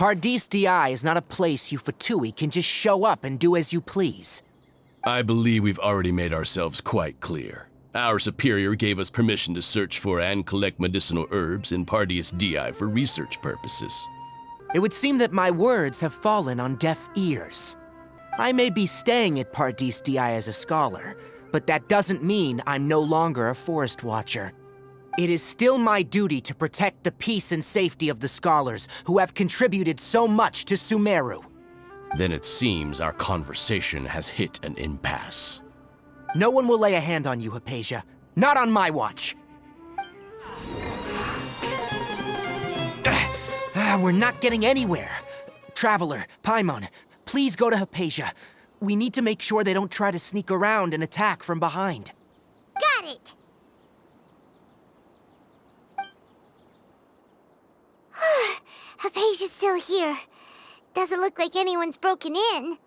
Pardis Dhyai is not a place you Fatui can just show up and do as you please. I believe we've already made ourselves quite clear. Our superior gave us permission to search for and collect medicinal herbs in Pardis Dhyai for research purposes. It would seem that my words have fallen on deaf ears. I may be staying at Pardis Dhyai as a scholar, but that doesn't mean I'm no longer a forest watcher. It is still my duty to protect the peace and safety of the scholars who have contributed so much to Sumeru. Then it seems our conversation has hit an impasse. No one will lay a hand on you, Hypatia. Not on my watch. We're not getting anywhere. Traveler, Paimon, please go to Hypatia. We need to make sure they don't try to sneak around and attack from behind. Got it! Hypatia's still here. Doesn't look like anyone's broken in.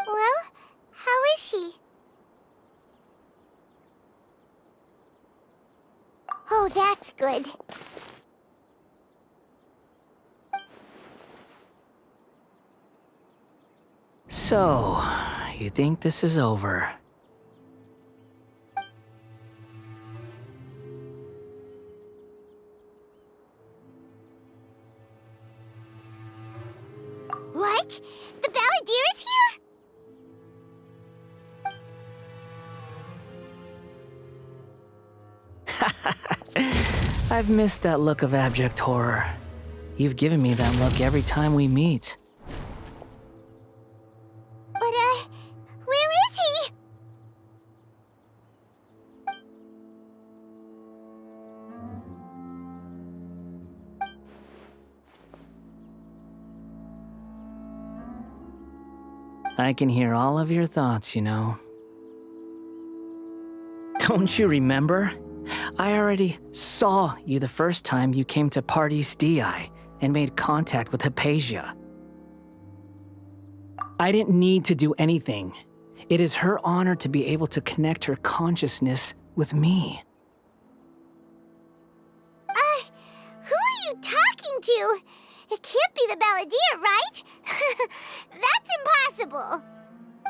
Well, how is she? Oh, that's good. So, you think this is over? What? The Balladeer is here? I've missed that look of abject horror. You've given me that look every time we meet. But, where is he? I can hear all of your thoughts, you know. Don't you remember? I already saw you the first time you came to Pardis Dhyai and made contact with Hypatia. I didn't need to do anything. It is her honor to be able to connect her consciousness with me. Who are you talking to? It can't be the Balladeer, right? That's impossible.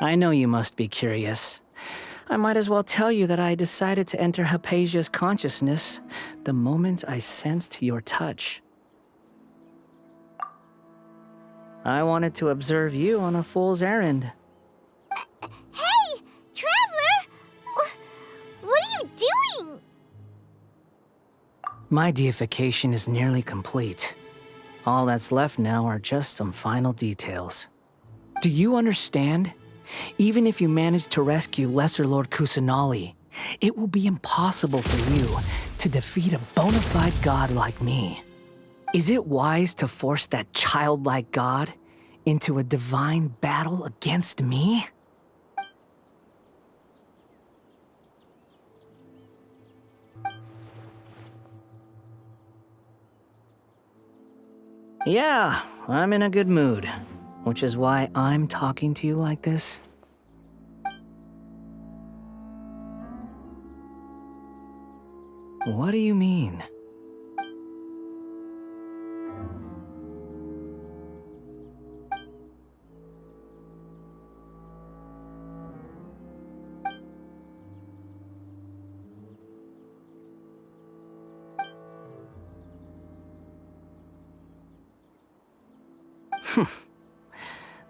I know you must be curious. I might as well tell you that I decided to enter Hypatia's consciousness the moment I sensed your touch. I wanted to observe you on a fool's errand. Hey, Traveler! What are you doing? My deification is nearly complete. All that's left now are just some final details. Do you understand? Even if you manage to rescue Lesser Lord Kusanali, it will be impossible for you to defeat a bona fide god like me. Is it wise to force that childlike god into a divine battle against me? Yeah, I'm in a good mood, which is why I'm talking to you like this. What do you mean?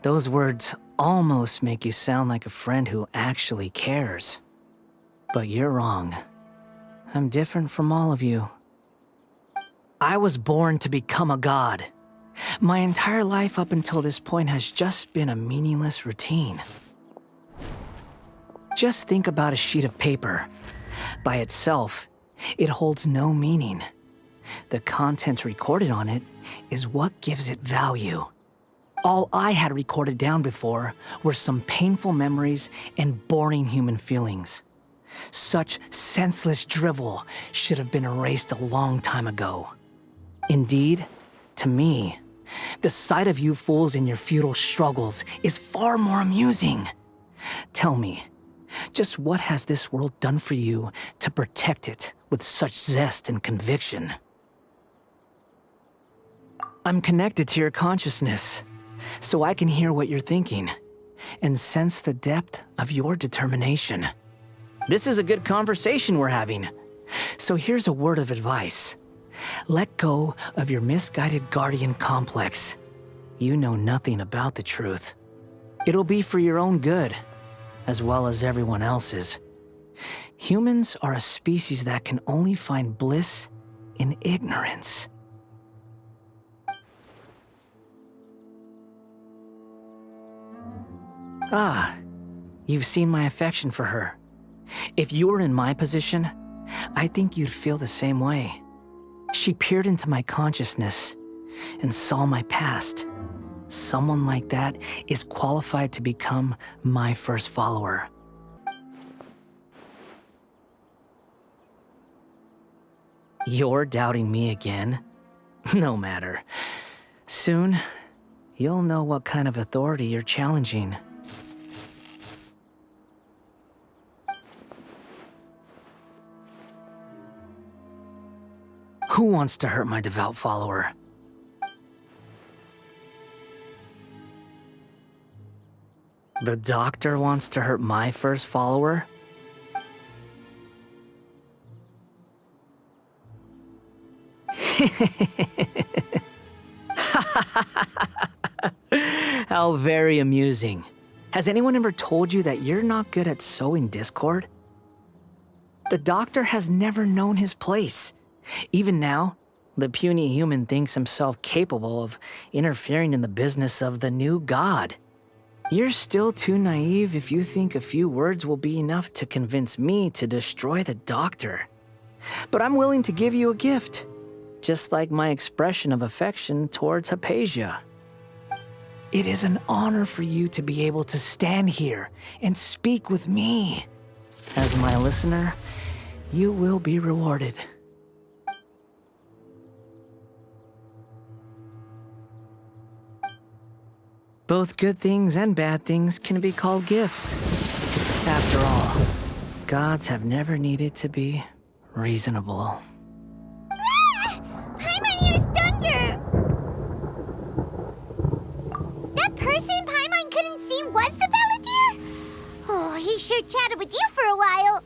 Those words almost make you sound like a friend who actually cares. But you're wrong. I'm different from all of you. I was born to become a god. My entire life up until this point has just been a meaningless routine. Just think about a sheet of paper. By itself, it holds no meaning. The content recorded on it is what gives it value. All I had recorded down before were some painful memories and boring human feelings. Such senseless drivel should have been erased a long time ago. Indeed, to me, The sight of you fools in your futile struggles is far more amusing. Tell me, just what has this world done for you to protect it with such zest and conviction? I'm connected to your consciousness, so I can hear what you're thinking and sense the depth of your determination. This is a good conversation we're having. So here's a word of advice. Let go of your misguided guardian complex. You know nothing about the truth. It'll be for your own good, as well as everyone else's. Humans are a species that can only find bliss in ignorance. Ah, you've seen my affection for her. If you were in my position, I think you'd feel the same way. She peered into my consciousness and saw my past. Someone like that is qualified to become my first follower. You're doubting me again? No matter. Soon, you'll know what kind of authority you're challenging. Who wants to hurt my devout follower? The doctor wants to hurt my first follower? How very amusing. Has anyone ever told you that you're not good at sowing discord? The doctor has never known his place. Even now, the puny human thinks himself capable of interfering in the business of the new god. You're still too naive if you think a few words will be enough to convince me to destroy the doctor. But I'm willing to give you a gift, just like my expression of affection towards Hypatia. It is an honor for you to be able to stand here and speak with me. As my listener, you will be rewarded. Both good things and bad things can be called gifts. After all, gods have never needed to be reasonable. Ah! Paimon hears thunder! That person Paimon couldn't see was the Balladeer? Oh, he sure chatted with you for a while.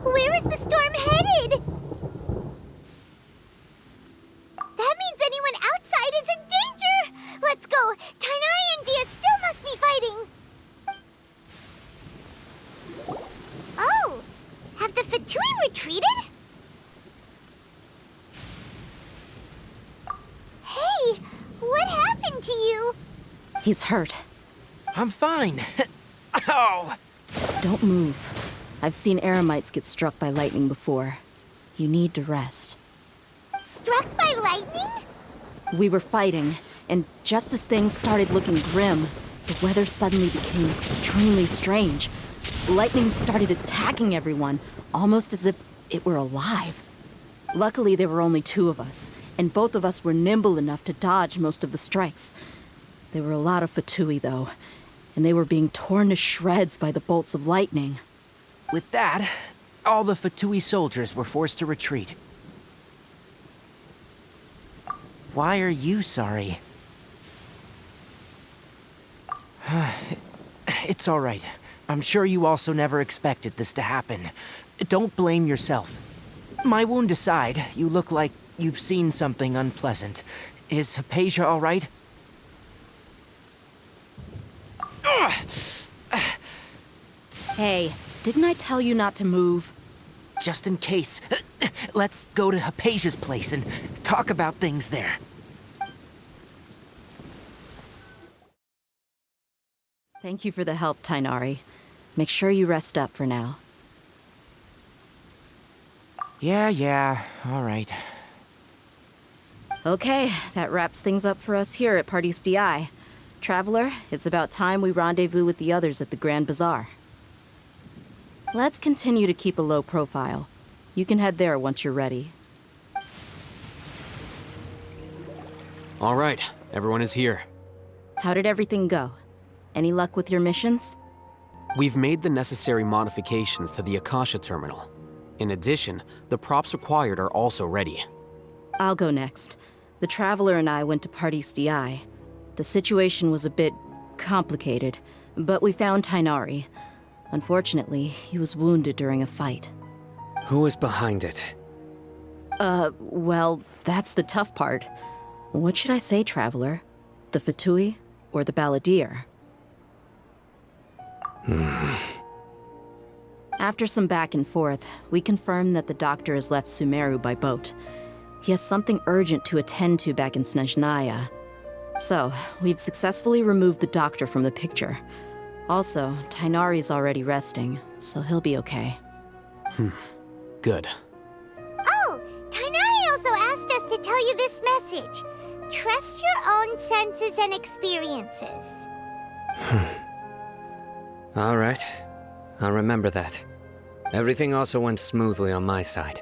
Where is the storm headed? That means anyone outside is in danger! Let's go! Tighnari and Dia still must be fighting! Oh! Have the Fatui retreated? Hey! What happened to you? He's hurt. I'm fine. Ow! Don't move. I've seen eremites get struck by lightning before. You need to rest. Struck by lightning? We were fighting, and just as things started looking grim, the weather suddenly became extremely strange. Lightning started attacking everyone, almost as if it were alive. Luckily, there were only two of us, and both of us were nimble enough to dodge most of the strikes. There were a lot of Fatui, though, and they were being torn to shreds by the bolts of lightning. With that, all the Fatui soldiers were forced to retreat. Why are you sorry? It's all right. I'm sure you also never expected this to happen. Don't blame yourself. My wound aside, you look like you've seen something unpleasant. Is Hypatia all right? Hey, didn't I tell you not to move? Just in case, let's go to Hypatia's place and talk about things there. Thank you for the help, Tighnari. Make sure you rest up for now. Yeah, all right. Okay, that wraps things up for us here at Pardis Dhyai. Traveler, it's about time we rendezvous with the others at the Grand Bazaar. Let's continue to keep a low profile. You can head there once you're ready. All right, everyone is here. How did everything go? Any luck with your missions? We've made the necessary modifications to the Akasha terminal. In addition, the props required are also ready. I'll go next. The Traveler and I went to Pardis Dhyai. The situation was a bit complicated, but we found Tighnari. Unfortunately, he was wounded during a fight. Who was behind it? Well, that's the tough part. What should I say, Traveler? The Fatui or the Balladeer? After some back and forth, we confirmed that the doctor has left Sumeru by boat. He has something urgent to attend to back in Snezhnaya. So, we've successfully removed the doctor from the picture. Also, Tighnari's already resting, so he'll be okay. Good. Oh, Tighnari also asked us to tell you this message. Trust your own senses and experiences. All right. I'll remember that. Everything also went smoothly on my side.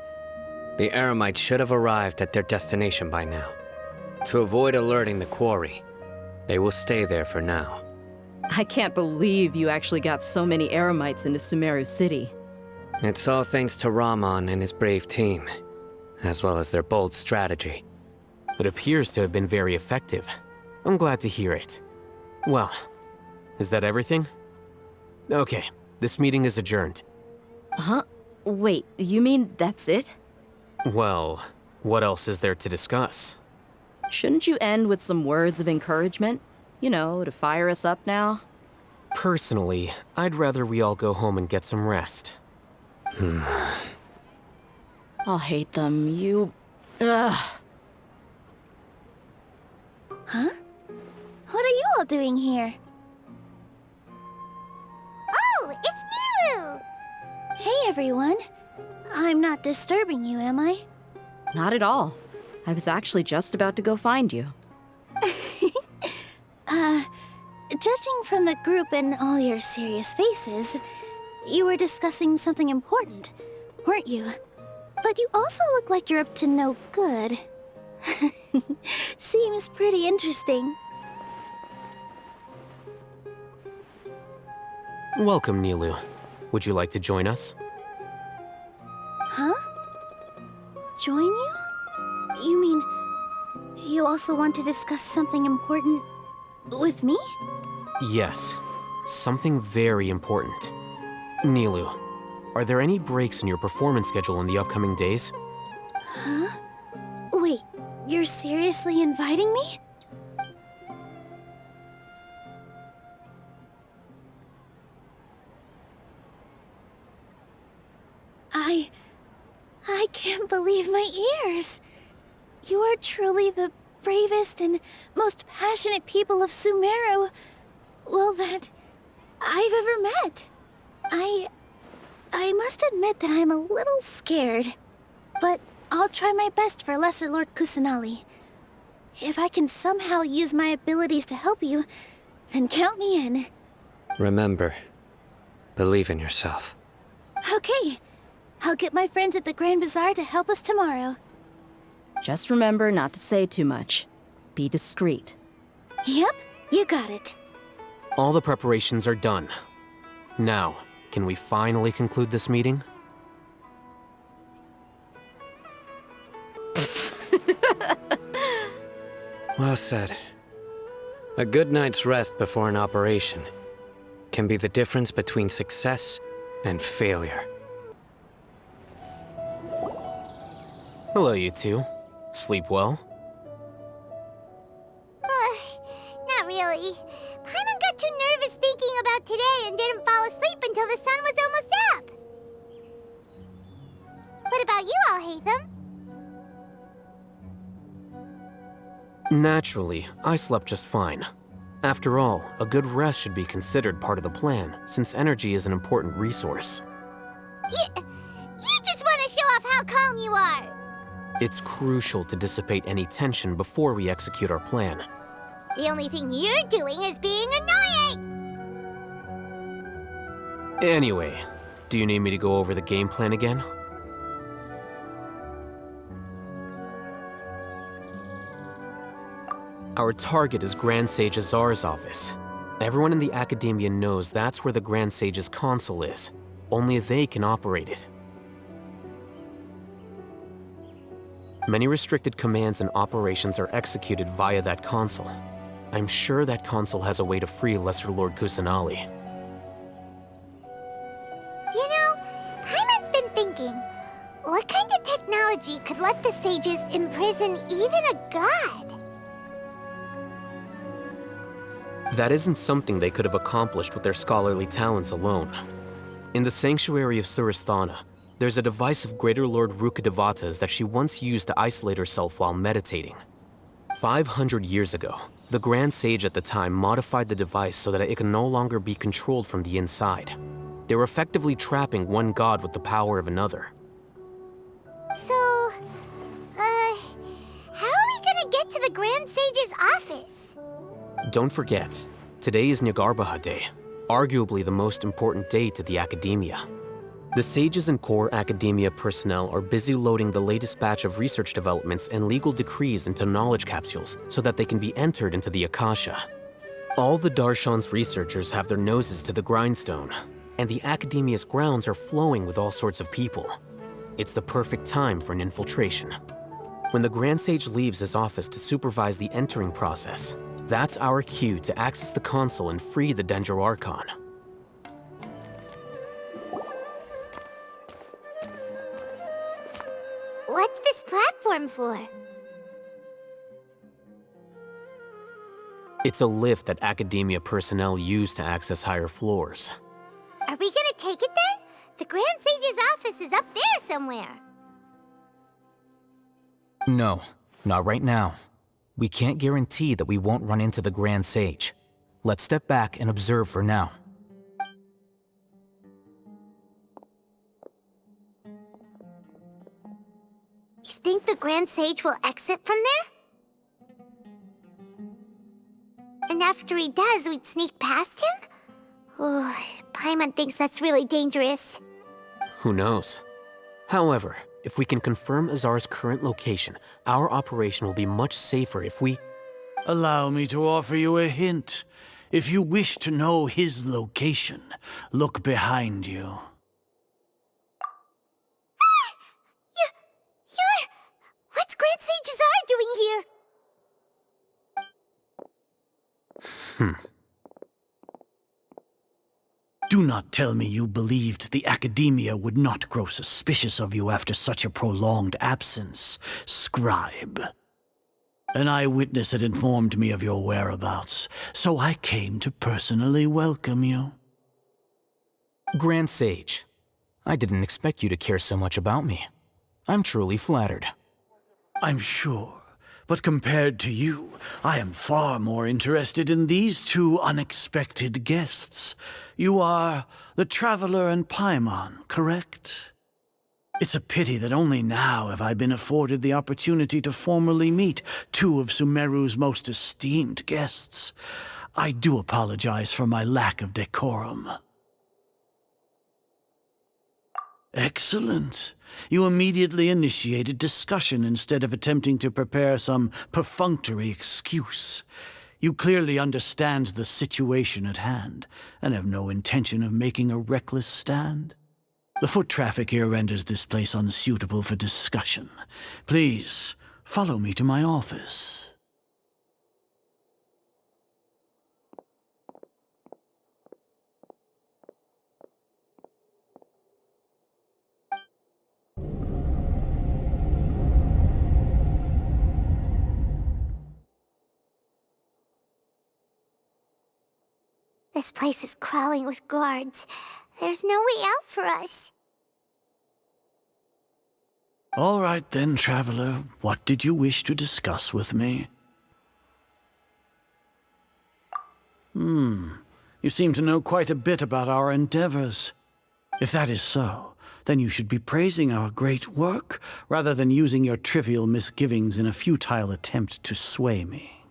The Eremites should have arrived at their destination by now. To avoid alerting the quarry, they will stay there for now. I can't believe you actually got so many Eremites into Sumeru City. It's all thanks to Rahman and his brave team, as well as their bold strategy. It appears to have been very effective. I'm glad to hear it. Well, is that everything? Okay, this meeting is adjourned. Huh? Wait, you mean that's it? Well, what else is there to discuss? Shouldn't you end with some words of encouragement? You know, to fire us up now? Personally, I'd rather we all go home and get some rest. I'll hate them, you... Ugh. Huh? What are you all doing here? Oh, it's Nilu! Hey, everyone. I'm not disturbing you, am I? Not at all. I was actually just about to go find you. Judging from the group and all your serious faces, you were discussing something important, weren't you? But you also look like you're up to no good. Seems pretty interesting. Welcome, Nilu. Would you like to join us? Huh? Join you? You mean, you also want to discuss something important with me? Yes, something very important. Nilu, are there any breaks in your performance schedule in the upcoming days? Huh? Wait, you're seriously inviting me? I can't believe my ears. You are truly the bravest and most passionate people of Sumeru, well, that I've ever met. I must admit that I'm a little scared, but I'll try my best for Lesser Lord Kusanali. If I can somehow use my abilities to help you, then count me in. Remember, believe in yourself. Okay, I'll get my friends at the Grand Bazaar to help us tomorrow. Just remember not to say too much. Be discreet. Yep, you got it. All the preparations are done. Now, can we finally conclude this meeting? Well said. A good night's rest before an operation can be the difference between success and failure. Hello, you two. Sleep well? Not really. Paimon got too nervous thinking about today and didn't fall asleep until the sun was almost up. What about you all, Haytham? Naturally, I slept just fine. After all, a good rest should be considered part of the plan, since energy is an important resource. You just want to show off how calm you are. It's crucial to dissipate any tension before we execute our plan. The only thing you're doing is being annoying. Anyway, Do you need me to go over the game plan again? Our target is Grand Sage Azar's office. Everyone in the Academia knows that's where the Grand Sage's console is. Only they can operate it. Many restricted commands and operations are executed via that console. I'm sure that console has a way to free Lesser Lord Kusanali. You know, Paimon's been thinking, what kind of technology could let the sages imprison even a god? That isn't something they could have accomplished with their scholarly talents alone. In the Sanctuary of Suristhana, there's a device of Greater Lord Rukkhadevata's that she once used to isolate herself while meditating. 500 years ago, the Grand Sage at the time modified the device so that it can no longer be controlled from the inside. They were effectively trapping one god with the power of another. So, how are we gonna get to the Grand Sage's office? Don't forget, today is Nyagarbaha Day, arguably the most important day to the Academia. The sages and core Academia personnel are busy loading the latest batch of research developments and legal decrees into knowledge capsules so that they can be entered into the Akasha. All the Darshan's researchers have their noses to the grindstone, and the Academia's grounds are flowing with all sorts of people. It's the perfect time for an infiltration. When the Grand Sage leaves his office to supervise the entering process, that's our cue to access the console and free the Dendro Archon. What's this platform for? It's a lift that Academia personnel use to access higher floors. Are we gonna take it then? The Grand Sage's office is up there somewhere. No, not right now. We can't guarantee that we won't run into the Grand Sage. Let's step back and observe for now. You think the Grand Sage will exit from there? And after he does, we'd sneak past him? Oh, Paimon thinks that's really dangerous. Who knows? However, if we can confirm Azar's current location, our operation will be much safer if we... Allow me to offer you a hint. If you wish to know his location, look behind you. What's Grand Sage Azar doing here? Do not tell me you believed the Academia would not grow suspicious of you after such a prolonged absence, scribe. An eyewitness had informed me of your whereabouts, so I came to personally welcome you. Grand Sage, I didn't expect you to care so much about me. I'm truly flattered. I'm sure, but compared to you, I am far more interested in these two unexpected guests. You are the Traveler and Paimon, correct? It's a pity that only now have I been afforded the opportunity to formally meet two of Sumeru's most esteemed guests. I do apologize for my lack of decorum. Excellent. You immediately initiated discussion instead of attempting to prepare some perfunctory excuse. You clearly understand the situation at hand, and have no intention of making a reckless stand. The foot traffic here renders this place unsuitable for discussion. Please, follow me to my office. This place is crawling with guards. There's no way out for us. All right then, Traveler. What did you wish to discuss with me? You seem to know quite a bit about our endeavors. If that is so, then you should be praising our great work, rather than using your trivial misgivings in a futile attempt to sway me.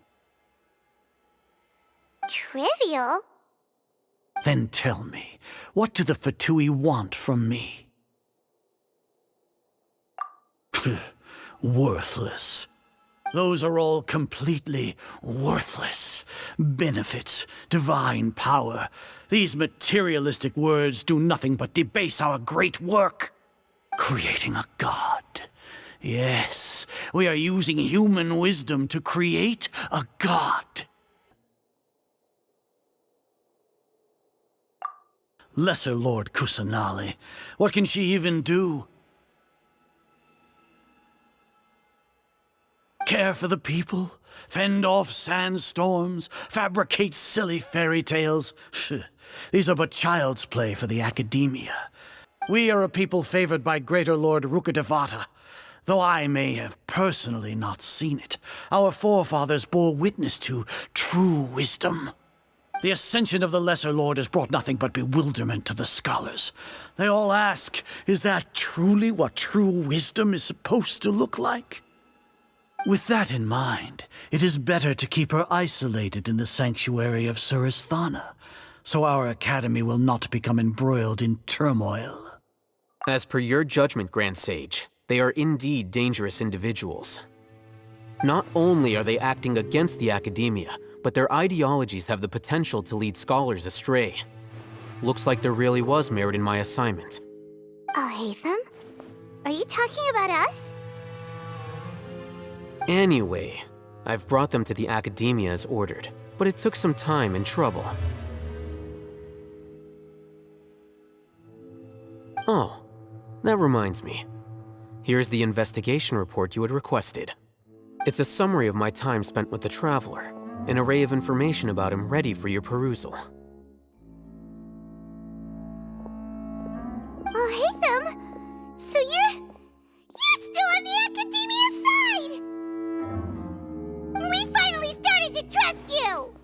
Trivial? Then tell me, what do the Fatui want from me? Worthless. Those are all completely worthless. Benefits, divine power. These materialistic words do nothing but debase our great work. Creating a god. Yes, we are using human wisdom to create a god. Lesser Lord Kusanali, what can she even do? Care for the people? Fend off sandstorms? Fabricate silly fairy tales? These are but child's play for the academia. We are a people favored by Greater Lord Rukadevata. Though I may have personally not seen it, our forefathers bore witness to true wisdom. The ascension of the Lesser Lord has brought nothing but bewilderment to the scholars. They all ask, is that truly what true wisdom is supposed to look like? With that in mind, it is better to keep her isolated in the sanctuary of Suristhana, so our academy will not become embroiled in turmoil. As per your judgment, Grand Sage, they are indeed dangerous individuals. Not only are they acting against the academia, but their ideologies have the potential to lead scholars astray. Looks like there really was merit in my assignment. Alhaitham? Are you talking about us? Anyway, I've brought them to the academia as ordered, but it took some time and trouble. Oh, that reminds me. Here's the investigation report you had requested. It's a summary of my time spent with the Traveler, an array of information about him ready for your perusal. Alhaitham? So you're still on the academia's side! We finally started to trust you!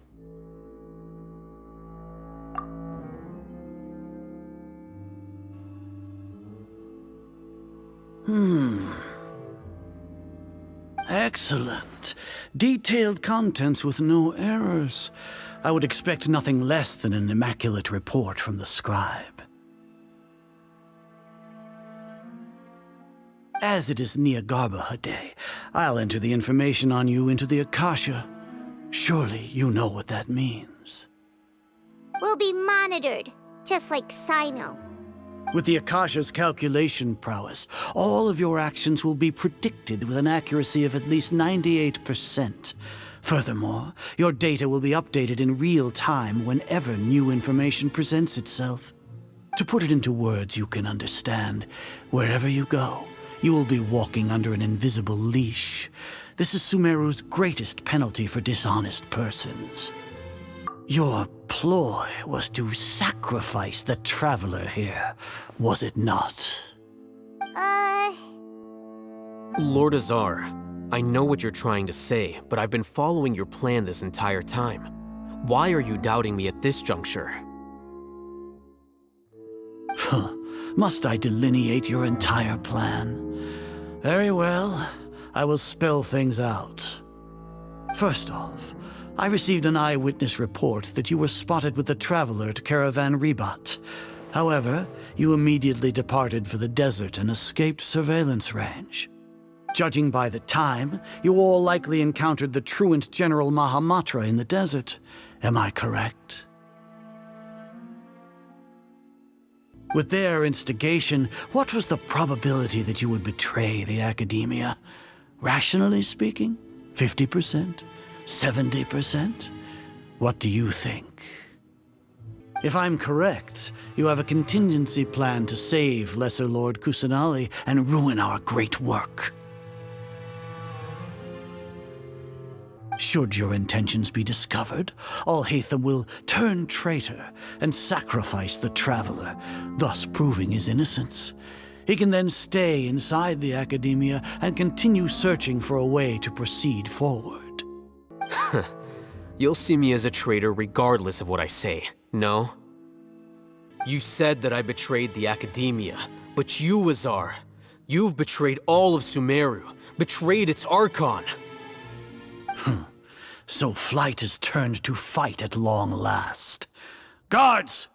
Excellent. Detailed contents with no errors. I would expect nothing less than an immaculate report from the scribe. As it is Nyagarbha Day, I'll enter the information on you into the Akasha. Surely you know what that means. We'll be monitored, just like Sino. With the Akasha's calculation prowess, all of your actions will be predicted with an accuracy of at least 98%. Furthermore, your data will be updated in real time whenever new information presents itself. To put it into words you can understand, wherever you go, you will be walking under an invisible leash. This is Sumeru's greatest penalty for dishonest persons. Your ploy was to sacrifice the Traveler here, was it not? Lord Azar, I know what you're trying to say, but I've been following your plan this entire time. Why are you doubting me at this juncture? Must I delineate your entire plan? Very well, I will spell things out. First off, I received an eyewitness report that you were spotted with the Traveler at Caravan Ribat. However, you immediately departed for the desert and escaped surveillance range. Judging by the time, you all likely encountered the truant General Mahamatra in the desert. Am I correct? With their instigation, what was the probability that you would betray the Academia? Rationally speaking, 50%? 70%? What do you think? If I'm correct, you have a contingency plan to save Lesser Lord Kusanali and ruin our great work. Should your intentions be discovered, Alhaitham will turn traitor and sacrifice the Traveler, thus proving his innocence. He can then stay inside the Academia and continue searching for a way to proceed forward. You'll see me as a traitor regardless of what I say, no? You said that I betrayed the Academia, but you, Azar, you've betrayed all of Sumeru, betrayed its Archon. So flight has turned to fight at long last. Guards!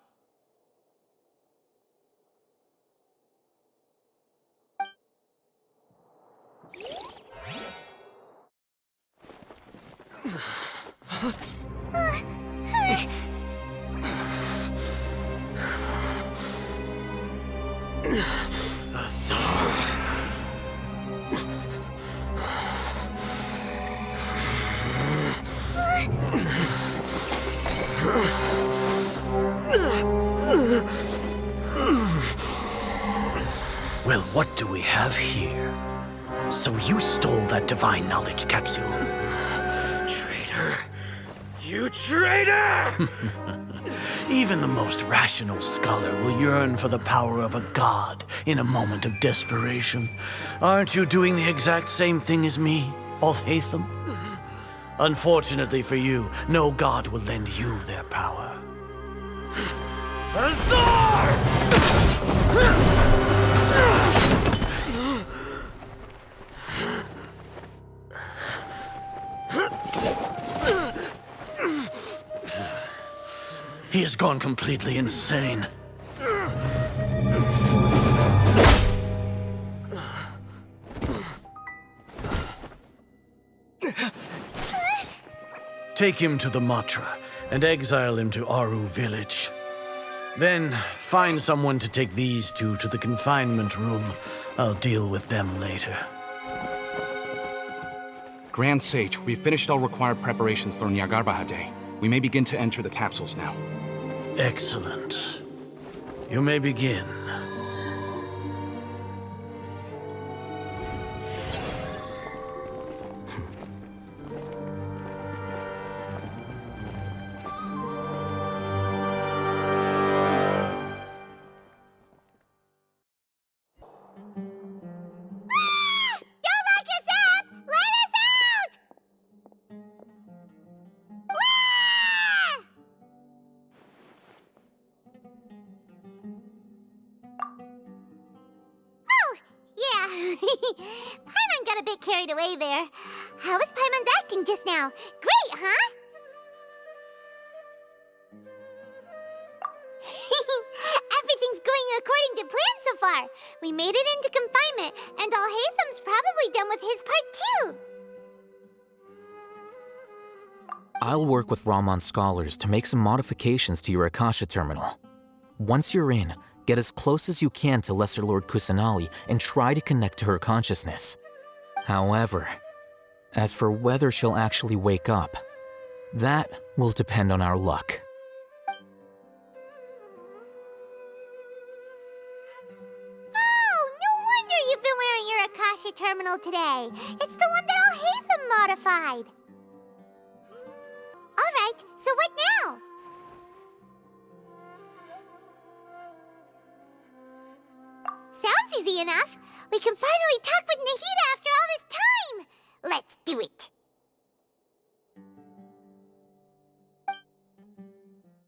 Well, what do we have here? So you stole that divine knowledge capsule. Traitor! You traitor! Even the most rational scholar will yearn for the power of a god in a moment of desperation. Aren't you doing the exact same thing as me, Alhaitham? Unfortunately for you, no god will lend you their power. Azar! He has gone completely insane. Take him to the Matra and exile him to Aru village. Then find someone to take these two to the confinement room. I'll deal with them later. Grand Sage, we've finished all required preparations for Nyagarbha Day. We may begin to enter the capsules now. Excellent. You may begin. Paimon got a bit carried away there. How was Paimon acting just now? Great, huh? Everything's going according to plan so far. We made it into confinement, and Alhaitham's probably done with his part too. I'll work with Rahman scholars to make some modifications to your Akasha terminal. Once you're in, get as close as you can to Lesser Lord Kusanali and try to connect to her consciousness. However, as for whether she'll actually wake up, that will depend on our luck. Oh, no wonder you've been wearing your Akasha terminal today. It's the one that Alhaitham modified. Alright, so what now? Sounds easy enough. We can finally talk with Nahida after all this time. Let's do it.